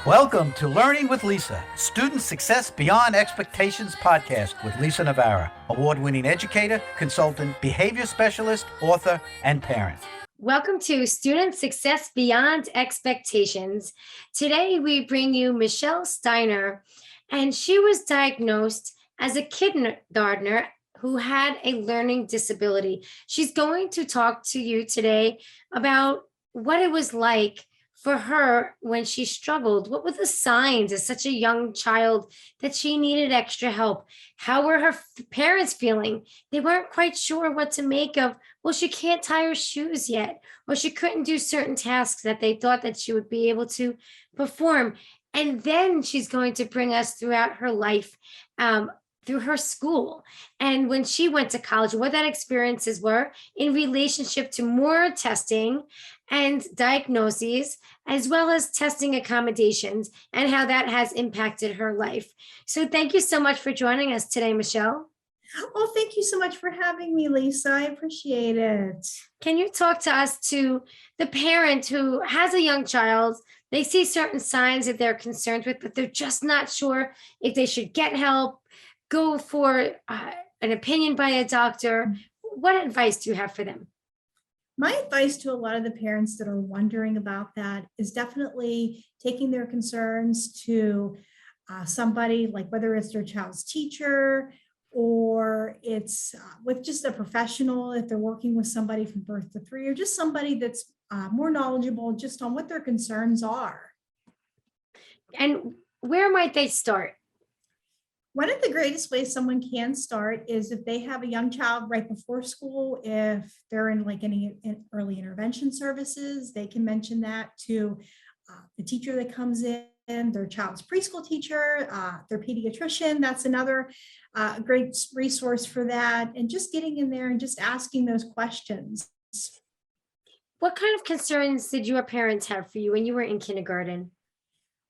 Welcome to Learning with Lisa, Student Success Beyond Expectations podcast with Lisa Navarra, award-winning educator, consultant, behavior specialist, author, and parent. Welcome to Student Success Beyond Expectations. Today we bring you Michelle Steiner, and she was diagnosed as a kindergartner who had a learning disability. She's going to talk to you today about what it was like for her when she struggled. What were the signs as such a young child that she needed extra help? How were her parents feeling? They weren't quite sure what to make of, well, she can't tie her shoes yet, or she couldn't do certain tasks that they thought that she would be able to perform. And then she's going to bring us throughout her life, through her school, and when she went to college, what that experiences were in relationship to more testing and diagnoses, as well as testing accommodations, and how that has impacted her life. So thank you so much for joining us today, Michelle. Well, thank you so much for having me, Lisa. I appreciate it. Can you talk to us, to the parent who has a young child? They see certain signs that they're concerned with, but they're just not sure if they should get help, go for an opinion by a doctor. What advice do you have for them? My advice to a lot of the parents that are wondering about that is definitely taking their concerns to somebody, like whether it's their child's teacher or it's with just a professional, if they're working with somebody from birth to 3, or just somebody that's more knowledgeable just on what their concerns are. And where might they start? One of the greatest ways someone can start is if they have a young child right before school. If they're in like any early intervention services, they can mention that to the teacher that comes in, their child's preschool teacher, their pediatrician. That's another great resource for that. And just getting in there and just asking those questions. What kind of concerns did your parents have for you when you were in kindergarten?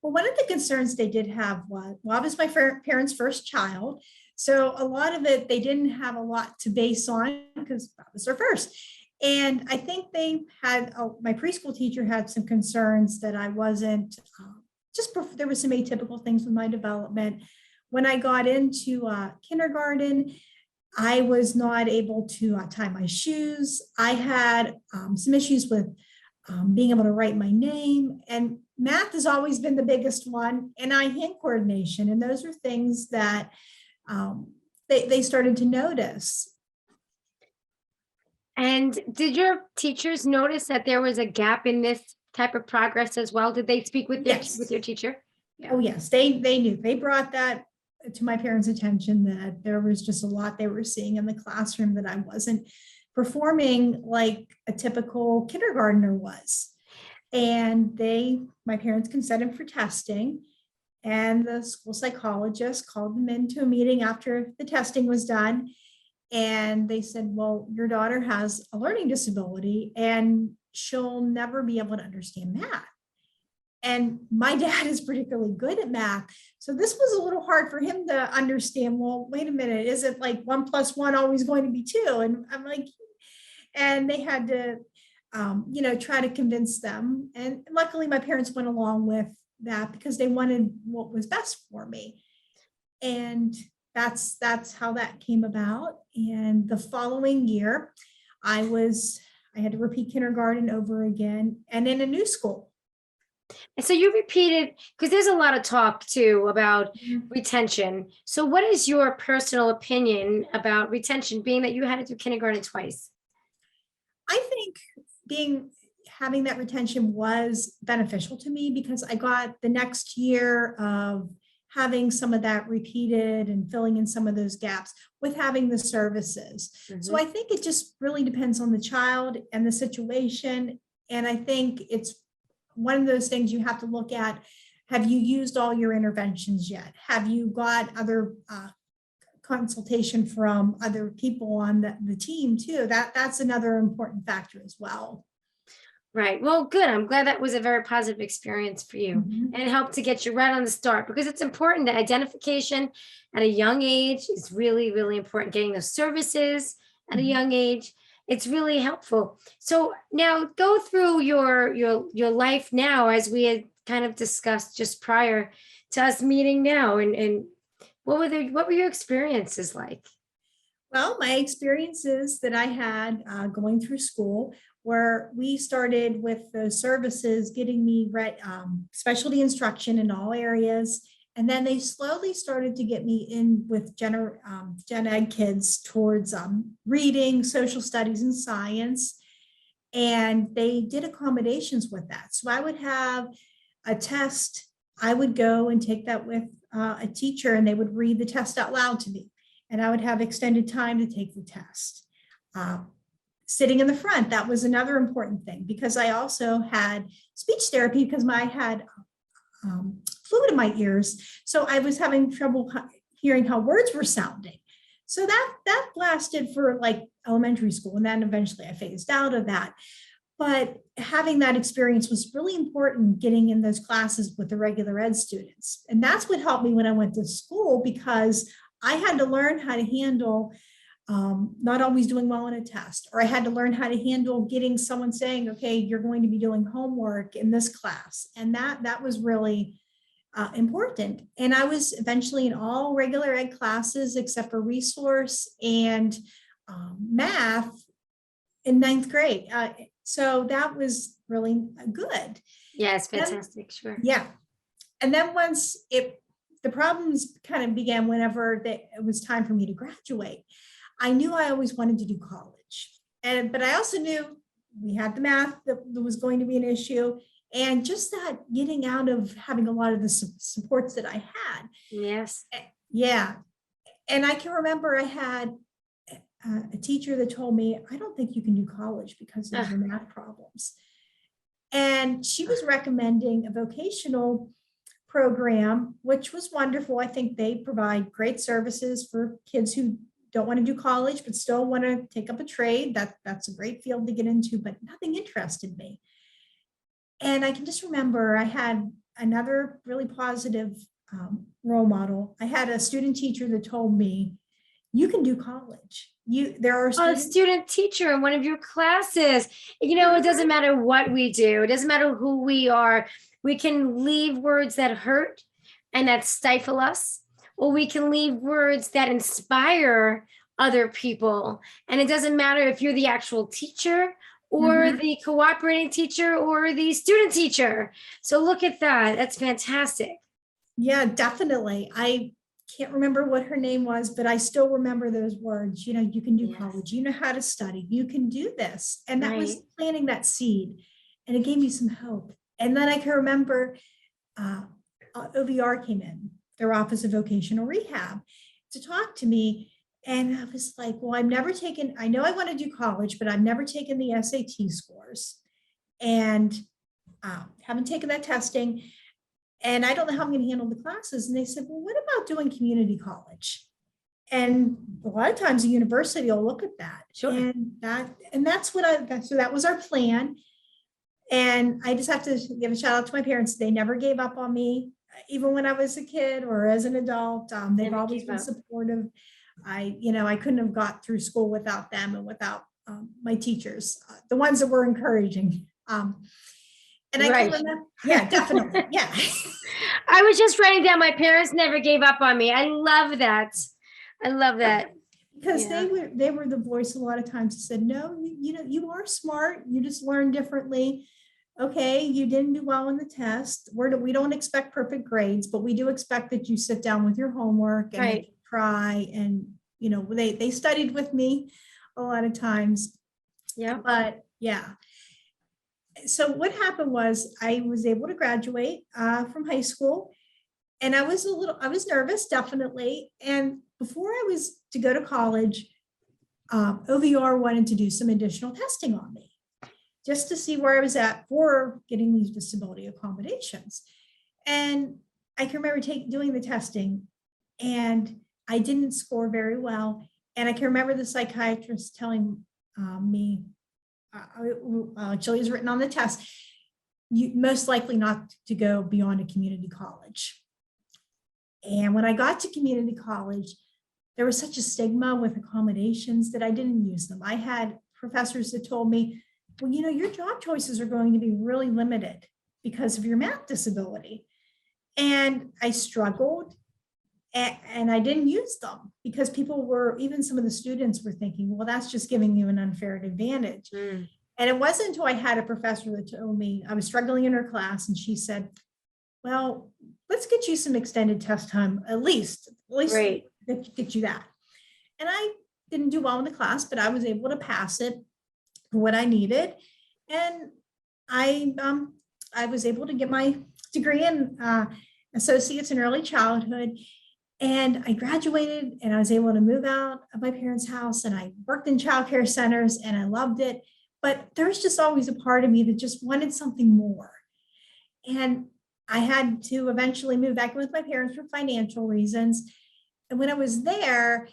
Well, one of the concerns they did have was, well, I was my parents' first child. So a lot of it, they didn't have a lot to base on because that was their first. And I think they had, my preschool teacher had some concerns that I wasn't, there were some atypical things with my development. When I got into kindergarten, I was not able to tie my shoes. I had some issues with being able to write my name, and math has always been the biggest one, and eye-hand coordination. And those are things that they started to notice. And did your teachers notice that there was a gap in this type of progress as well? Did they speak with your teacher? Yeah. Oh, yes, they knew. They brought that to my parents' attention, that there was just a lot they were seeing in the classroom, that I wasn't performing like a typical kindergartner was. And my parents consented for testing, and the school psychologist called them into a meeting after the testing was done. And they said, well, your daughter has a learning disability and she'll never be able to understand math. And my dad is particularly good at math. So this was a little hard for him to understand. Well, wait a minute, is it like 1 + 1 always going to be 2? And I'm like, and they had to, try to convince them. And luckily my parents went along with that because they wanted what was best for me. And that's how that came about. And the following year, I had to repeat kindergarten over again and in a new school. And so you repeated, because there's a lot of talk too about retention. So what is your personal opinion about retention, being that you had to do kindergarten twice? I think having that retention was beneficial to me because I got the next year of having some of that repeated and filling in some of those gaps with having the services. Mm-hmm. So I think it just really depends on the child and the situation. And I think it's one of those things you have to look at. Have you used all your interventions yet? Have you got other consultation from other people on the team too? That's another important factor as well. Right. Well, good. I'm glad that was a very positive experience for you, mm-hmm. and it helped to get you right on the start, because it's important that identification at a young age is really, really important. Getting those services at a young age, it's really helpful. So now go through your life now as we had kind of discussed just prior to us meeting now. And what were your experiences like? Well, my experiences that I had going through school, where we started with the services getting me specialty instruction in all areas. And then they slowly started to get me in with Gen Ed kids towards reading, social studies, and science. And they did accommodations with that. So I would have a test. I would go and take that with a teacher, and they would read the test out loud to me. And I would have extended time to take the test. Sitting in the front, that was another important thing, because I also had speech therapy because I had fluid in my ears. So I was having trouble hearing how words were sounding. So that lasted for like elementary school. And then eventually I phased out of that. But having that experience was really important, getting in those classes with the regular ed students. And that's what helped me when I went to school, because I had to learn how to handle not always doing well on a test, or I had to learn how to handle getting someone saying, okay, you're going to be doing homework in this class. And that was really important. And I was eventually in all regular ed classes except for resource and math in ninth grade. So that was really good. Yeah, it's fantastic. Sure. Yeah. And then once the problems kind of began whenever it was time for me to graduate. I knew I always wanted to do college. But I also knew we had the math that was going to be an issue. And just that getting out of having a lot of the supports that I had. Yes. Yeah. And I can remember I had a teacher that told me, I don't think you can do college because of your math problems. And she was recommending a vocational program, which was wonderful. I think they provide great services for kids who don't want to do college, but still want to take up a trade. That's a great field to get into, but nothing interested me. And I can just remember I had another really positive role model. I had a student teacher that told me, you can do college. There are a student teacher in one of your classes. It doesn't matter what we do. It doesn't matter who we are. We can leave words that hurt and that stifle us, or we can leave words that inspire other people. And it doesn't matter if you're the actual teacher or the cooperating teacher or the student teacher. So look at that. That's fantastic. Yeah, definitely. I can't remember what her name was, but I still remember those words. You can do college, you know how to study, you can do this. And that was planting that seed, and it gave me some hope. And then I can remember OVR came in, their Office of Vocational Rehab, to talk to me. And I was like, well, I know I want to do college, but I've never taken the SAT scores and haven't taken that testing. And I don't know how I'm going to handle the classes. And they said, well, what about doing community college? And a lot of times a university will look at that. Sure. And that's so that was our plan. And I just have to give a shout out to my parents. They never gave up on me, even when I was a kid or as an adult. They've always been supportive. I couldn't have got through school without them and without my teachers, the ones that were encouraging. And I can remember, yeah, definitely. Yeah. I was just writing down, my parents never gave up on me. I love that. Because they were the voice a lot of times that said, no, you are smart. You just learn differently. Okay, you didn't do well in the test. We don't expect perfect grades, but we do expect that you sit down with your homework and that you try. And, they studied with me a lot of times. Yeah. But yeah. So what happened was I was able to graduate from high school, and I was nervous, definitely. And before I was to go to college, OVR wanted to do some additional testing on me just to see where I was at for getting these disability accommodations. And I can remember doing the testing, and I didn't score very well. And I can remember the psychiatrist telling me, Julia's written on the test, you most likely not to go beyond a community college. And when I got to community college, there was such a stigma with accommodations that I didn't use them. I had professors that told me, well, your job choices are going to be really limited because of your math disability. And I struggled, and I didn't use them because even some of the students were thinking, well, that's just giving you an unfair advantage. Mm. And it wasn't until I had a professor that told me, I was struggling in her class, and she said, well, let's get you some extended test time, at least Right. get you that. And I didn't do well in the class, but I was able to pass it for what I needed. And I was able to get my degree in associates in early childhood. And I graduated, and I was able to move out of my parents' house, and I worked in childcare centers, and I loved it. But there's just always a part of me that just wanted something more. And I had to eventually move back with my parents for financial reasons. And when I was there,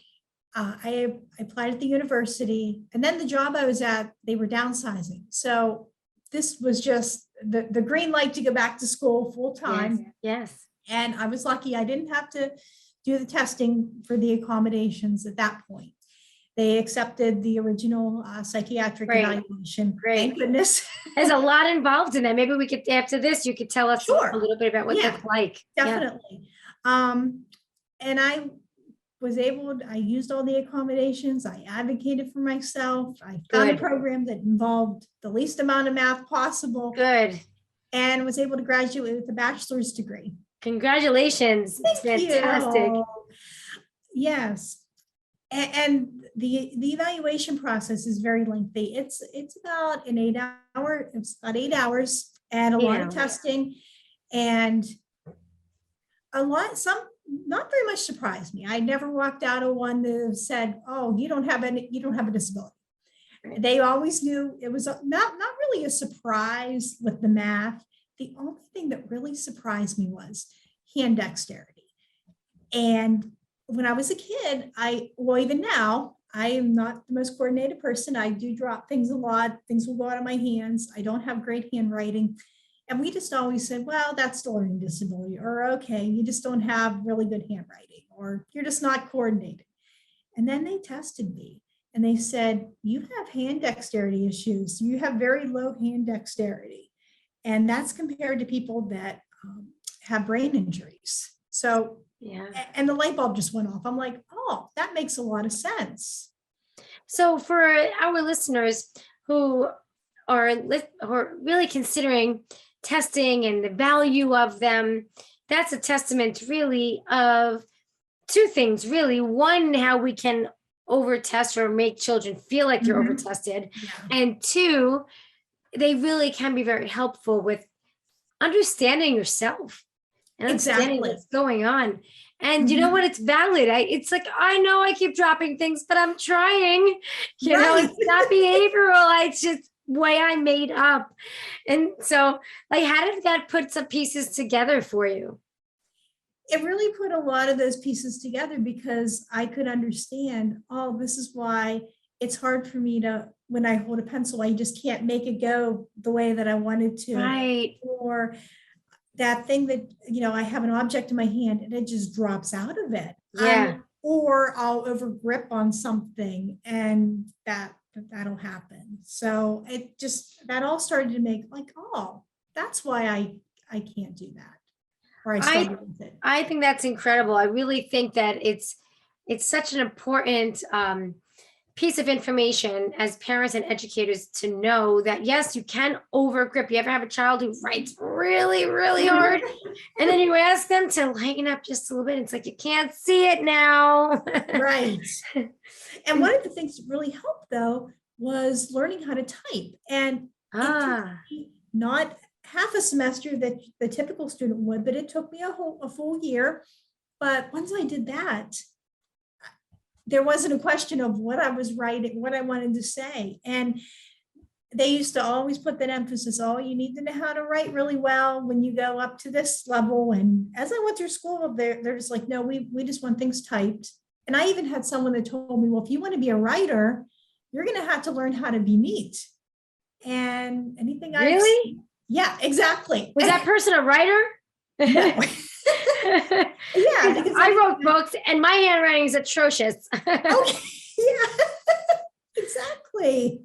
I applied at the university, and then the job I was at, they were downsizing. So this was just the green light to go back to school full time. Yes. And I was lucky I didn't have to do the testing for the accommodations at that point. They accepted the original psychiatric Great. evaluation. Great. Thank goodness. There's a lot involved in that. Maybe we could, after this, you could tell us Sure. a little bit about what Yeah, that's like. Definitely. And I used all the accommodations. I advocated for myself. I found a Good. program that involved the least amount of math possible, Good. and was able to graduate with a bachelor's degree. Congratulations. It's Thank fantastic. you. Yes. And the evaluation process is very lengthy. It's about 8 hours, and a lot of testing, and not very much surprised me. I never walked out of one that said, oh, you don't have a disability. They always knew. It was not really a surprise with the math. The only thing that really surprised me was hand dexterity. And when I was a kid, even now, I am not the most coordinated person. I do drop things a lot. Things will go out of my hands. I don't have great handwriting. And we just always said, well, that's the learning disability, or okay, you just don't have really good handwriting, or you're just not coordinated. And then they tested me, and they said, you have hand dexterity issues. You have very low hand dexterity. And that's compared to people that have brain injuries. So, Yeah. And the light bulb just went off. I'm like, oh, that makes a lot of sense. So for our listeners who are really considering testing and the value of them, that's a testament really of two things, really. One, how we can over-test or make children feel like you're over-tested. Yeah. And two, they really can be very helpful with understanding yourself and understanding what's going on. And you know what? It's valid. It's like, I know I keep dropping things, but I'm trying. You know, it's not behavioral. It's just way I made up. And so, like, how did that put some pieces together for you? It really put a lot of those pieces together, because I could understand, oh, this is why it's hard for me to, when I hold a pencil, I just can't make it go the way that I wanted to. Right. Or that thing that, I have an object in my hand and it just drops out of it. Yeah. Or I'll over grip on something, and that'll happen. So that all started to make like, oh, that's why I can't do that. Or I started with it. I think that's incredible. I really think that it's such an important piece of information as parents and educators to know that, yes, you can over grip. You ever have a child who writes really, really hard, and then you ask them to lighten up just a little bit. It's like, you can't see it now. Right. And one of the things that really helped, though, was learning how to type. And it took me not half a semester that the typical student would, but it took me a full year. But once I did that, there wasn't a question of what I was writing, what I wanted to say. And they used to always put that emphasis, oh, you need to know how to write really well when you go up to this level. And as I went through school, they're just like, no, we just want things typed. And I even had someone that told me, well, if you want to be a writer, you're going to have to learn how to be neat. And anything Really? Yeah, exactly. Was that person a writer? No. Yeah, because I wrote books and my handwriting is atrocious. Okay. Yeah, exactly.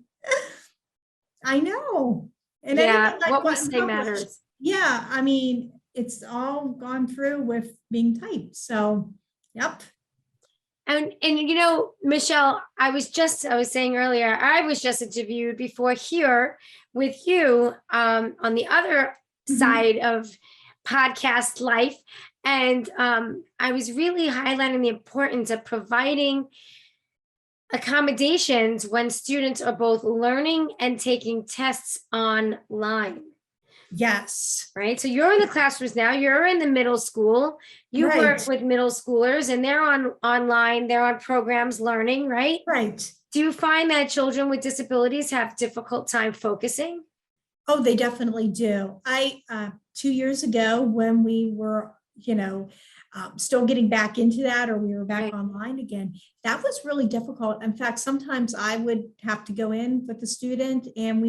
I know. And Yeah, anything I've what we gotten say published, matters. yeah, I mean, it's all gone through with being typed. So, yep. And Michelle, I was saying earlier, I was just interviewed before here with you on the other Mhm. side of podcast life. And I was really highlighting the importance of providing accommodations when students are both learning and taking tests online. Yes. Right. So you're in the classrooms now, you're in the middle school, you work Right. with middle schoolers and they're online, they're on programs learning, right? Right. Do you find that children with disabilities have difficult time focusing? Oh, they definitely do. 2 years ago, when we were, still getting back into that, or we were back Right. online again, that was really difficult. In fact, sometimes I would have to go in with the student and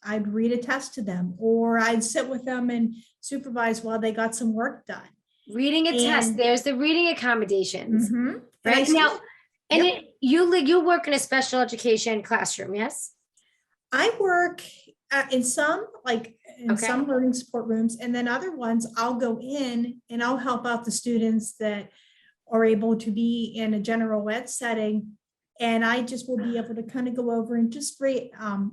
I'd read a test to them, or I'd sit with them and supervise while they got some work done. Reading a test, And, there's the reading accommodations, mhm. And I right? still, Now, and yep. you work in a special education classroom, yes? I work in some, like in Okay. some learning support rooms, and then other ones I'll go in and I'll help out the students that are able to be in a general ed setting. And I just will be able to kind of go over and just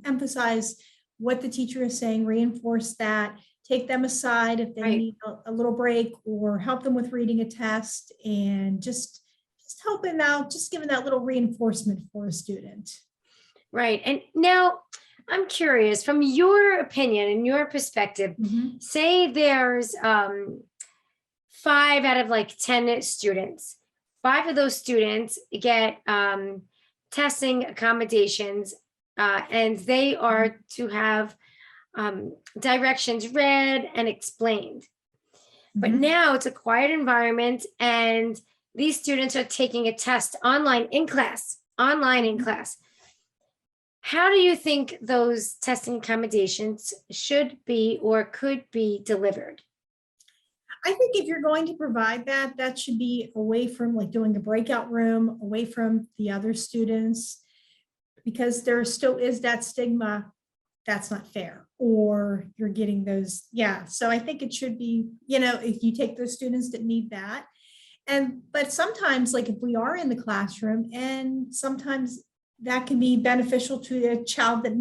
emphasize what the teacher is saying, reinforce that, take them aside if they Right. need a little break, or help them with reading a test, and just helping out, just giving that little reinforcement for a student. Right. And now I'm curious, from your opinion and your perspective, Mhm. say there's 5 out of like 10 students. 5 of those students get testing accommodations, and they are to have directions read and explained. But Mhm. now it's a quiet environment, and these students are taking a test online in class. How do you think those testing accommodations should be or could be delivered? I think if you're going to provide that, that should be away from like doing a breakout room, away from the other students, because there still is that stigma, that's not fair, or you're getting those. Yeah. So I think it should be, if you take those students that need that. But sometimes, like if we are in the classroom, and sometimes that can be beneficial to a child that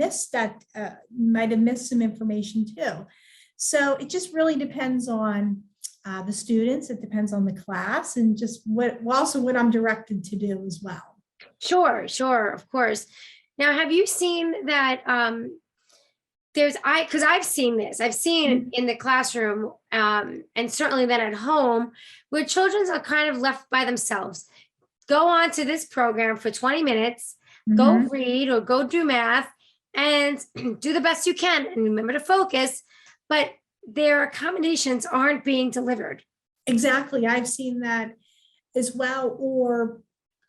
might have missed some information too. So it just really depends on the students. It depends on the class, and just what I'm directed to do as well. Sure, of course. Now, have you seen that because I've seen this. I've seen it in the classroom, and certainly then at home, where children are kind of left by themselves. Go on to this program for 20 minutes, go Mhm. read or go do math, and do the best you can. And remember to focus, but their accommodations aren't being delivered. Exactly. I've seen that as well. Or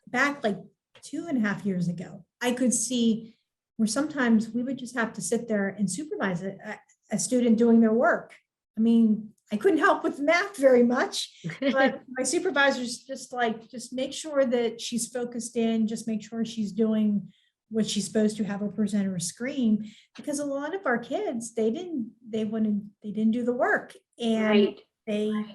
back like 2.5 years ago, I could see where sometimes we would just have to sit there and supervise a student doing their work. I mean, I couldn't help with math very much, but my supervisor's just make sure that she's focused in, just make sure she's doing what she's supposed to, have her present her screen, because a lot of our kids, they didn't do the work, and Right.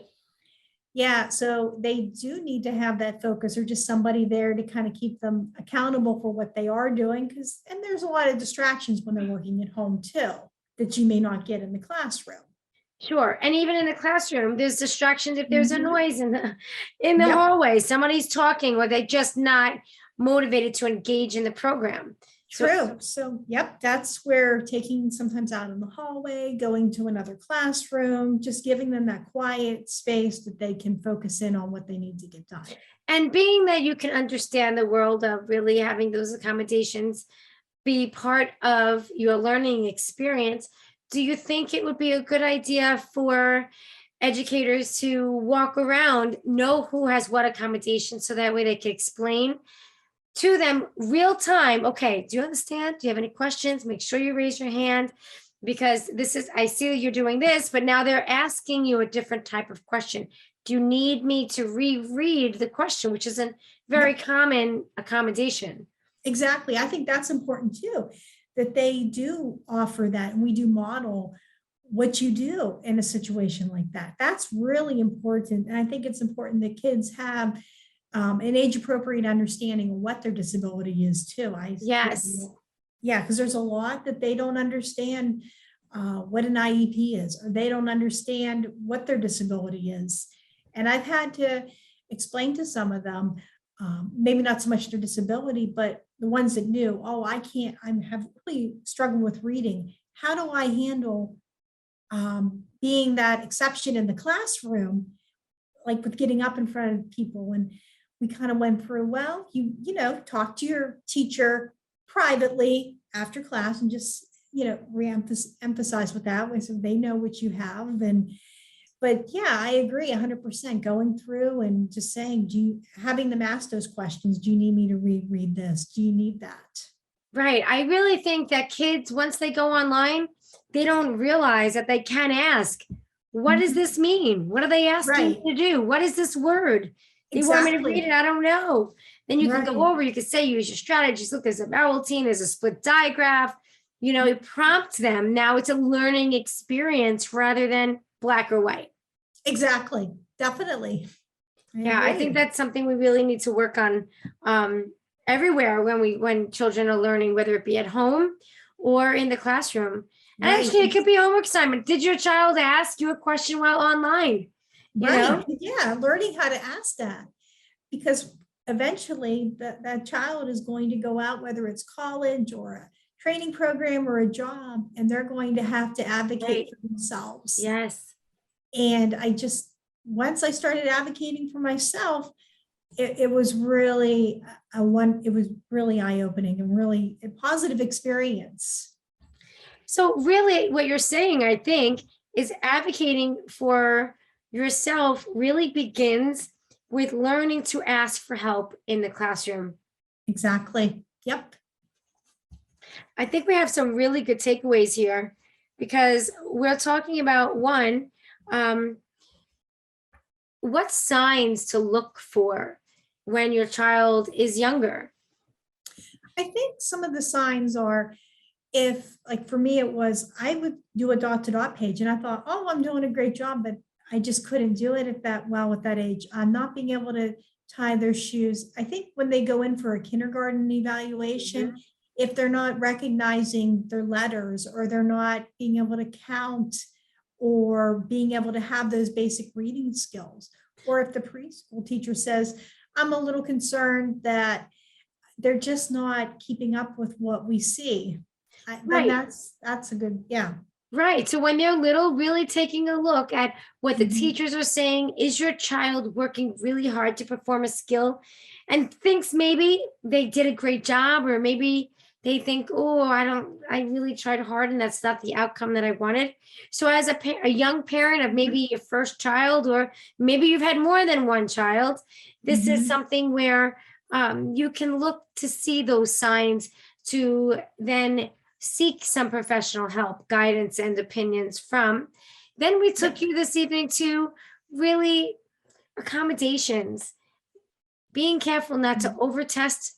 yeah, so they do need to have that focus, or just somebody there to kind of keep them accountable for what they are doing. And there's a lot of distractions when they're working at home too, that you may not get in the classroom. Sure. And even in the classroom, there's distractions if there's a Mhm. noise in the Yep. hallway, somebody's talking, or they're just not motivated to engage in the program. True. So, yep, that's where taking sometimes out in the hallway, going to another classroom, just giving them that quiet space that they can focus in on what they need to get done. And being that you can understand the world of really having those accommodations be part of your learning experience, do you think it would be a good idea for educators to walk around, know who has what accommodation, so that way they can explain to them real time? Okay, do you understand? Do you have any questions? Make sure you raise your hand, because I see that you're doing this, but now they're asking you a different type of question. Do you need me to reread the question, which is a very Yep. common accommodation? Exactly. I think that's important too. that they do offer that, and we do model what you do in a situation like that. That's really important. And I think it's important that kids have an age appropriate understanding of what their disability is too. Yes. Yeah, because there's a lot that they don't understand what an IEP is, or they don't understand what their disability is. And I've had to explain to some of them, maybe not so much their disability, but the ones that knew, oh, I can't, have really struggled with reading. How do I handle being that exception in the classroom, like with getting up in front of people? And we kind of went through, well, you know, talk to your teacher privately after class and just, you know, emphasize with that way so they know what you have. But yeah, I agree 100%, going through and just saying, having them ask those questions, do you need me to read this? Do you need that? Right. I really think that kids, once they go online, they don't realize that they can ask, what does this mean? What are they asking Right. me to do? What is this word? They want me to read it. I don't know. Then you can go over, you could say, use your strategies. Look, there's a routine, there's a split diagraph. You know, it prompts them. Now it's a learning experience rather than black or white. Exactly. Definitely. I think that's something we really need to work on everywhere when children are learning, whether it be at home or in the classroom. And actually, it could be a homework assignment. Did your child ask you a question while online? You know? Yeah, learning how to ask that, because eventually that child is going to go out, whether it's college or a training program or a job, and they're going to have to advocate for themselves. Yes. And once I started advocating for myself, it was really eye-opening and really a positive experience. So really what you're saying, I think, is advocating for yourself really begins with learning to ask for help in the classroom. Exactly. Yep. I think we have some really good takeaways here, because we're talking about what signs to look for when your child is younger. I think some of the signs are, if, like for me, it was, I would do a dot-to-dot page and I thought, oh, I'm doing a great job, but I just couldn't do it at that age. I'm not being able to tie their shoes. I think when they go in for a kindergarten evaluation, if they're not recognizing their letters, or they're not being able to count, or being able to have those basic reading skills, or if the preschool teacher says, I'm a little concerned that they're just not keeping up with what we see. Then that's a good, yeah. Right. So when they're little, really taking a look at what the teachers are saying. Is your child working really hard to perform a skill and thinks maybe they did a great job, or maybe they think, oh, I really tried hard and that's not the outcome that I wanted. So as a young parent of maybe your first child, or maybe you've had more than one child, this is something where you can look to see those signs to then seek some professional help, guidance, and opinions from. Then we took you this evening to really accommodations, being careful not to overtest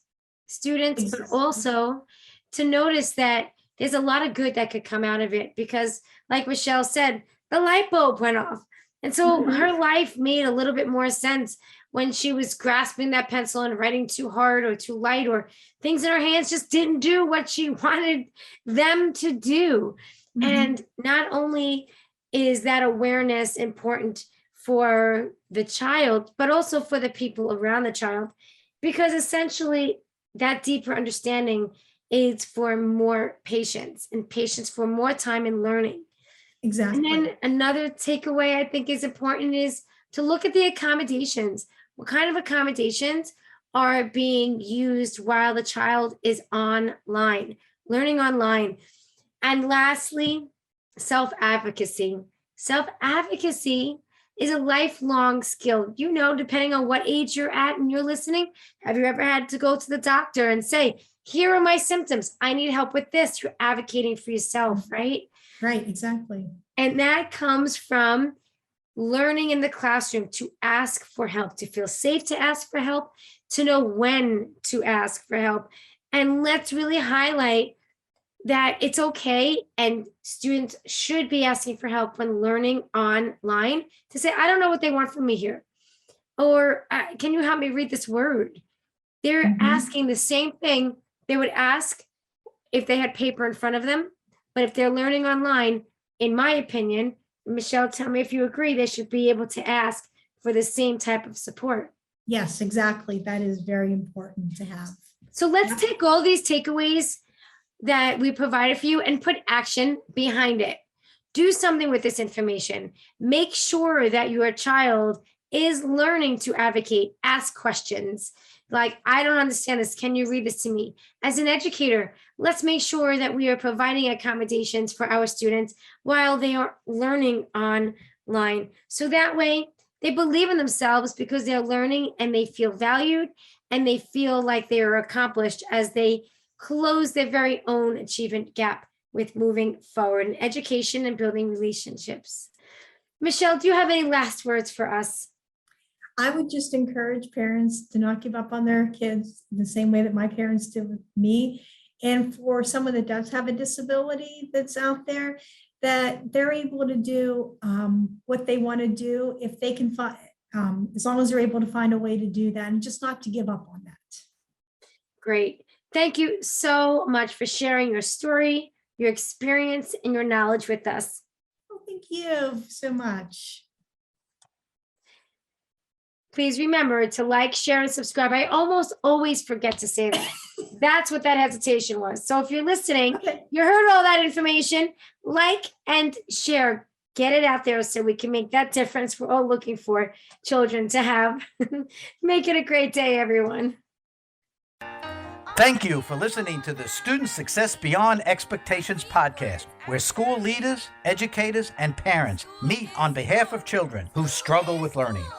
students, but also to notice that there's a lot of good that could come out of it, because like Michelle said, the light bulb went off. And so her life made a little bit more sense when she was grasping that pencil and writing too hard or too light, or things in her hands just didn't do what she wanted them to do. And not only is that awareness important for the child, but also for the people around the child, because essentially that deeper understanding is for more patience, and patience for more time in learning. Exactly. And then another takeaway I think is important is to look at the accommodations. What kind of accommodations are being used while the child is online, learning online? And lastly, self-advocacy. Self-advocacy is a lifelong skill. You know, depending on what age you're at and you're listening, have you ever had to go to the doctor and say, here are my symptoms, I need help with this? You're advocating for yourself, right? Right, exactly. And that comes from learning in the classroom to ask for help, to feel safe to ask for help, to know when to ask for help. And let's really highlight that it's okay and students should be asking for help when learning online to say, I don't know what they want from me here. Or can you help me read this word? They're asking the same thing they would ask if they had paper in front of them. But if they're learning online, in my opinion, Michelle, tell me if you agree, they should be able to ask for the same type of support. Yes, exactly. That is very important to have. So let's take all these takeaways that we provided for you and put action behind it. Do something with this information. Make sure that your child is learning to advocate, ask questions. Like, I don't understand this. Can you read this to me? As an educator, let's make sure that we are providing accommodations for our students while they are learning online. So that way they believe in themselves because they're learning and they feel valued and they feel like they are accomplished as they close their very own achievement gap with moving forward in education and building relationships. Michelle, do you have any last words for us? I would just encourage parents to not give up on their kids the same way that my parents did with me. And for someone that does have a disability that's out there, that they're able to do what they want to do if they can find, as long as they're able to find a way to do that, and just not to give up on that. Great. Thank you so much for sharing your story, your experience, and your knowledge with us. Oh, thank you so much. Please remember to like, share, and subscribe. I almost always forget to say that. That's what that hesitation was. So if you're listening, you heard all that information, like and share. Get it out there so we can make that difference we're all looking for children to have. Make it a great day, everyone. Thank you for listening to the Student Success Beyond Expectations podcast, where school leaders, educators, and parents meet on behalf of children who struggle with learning.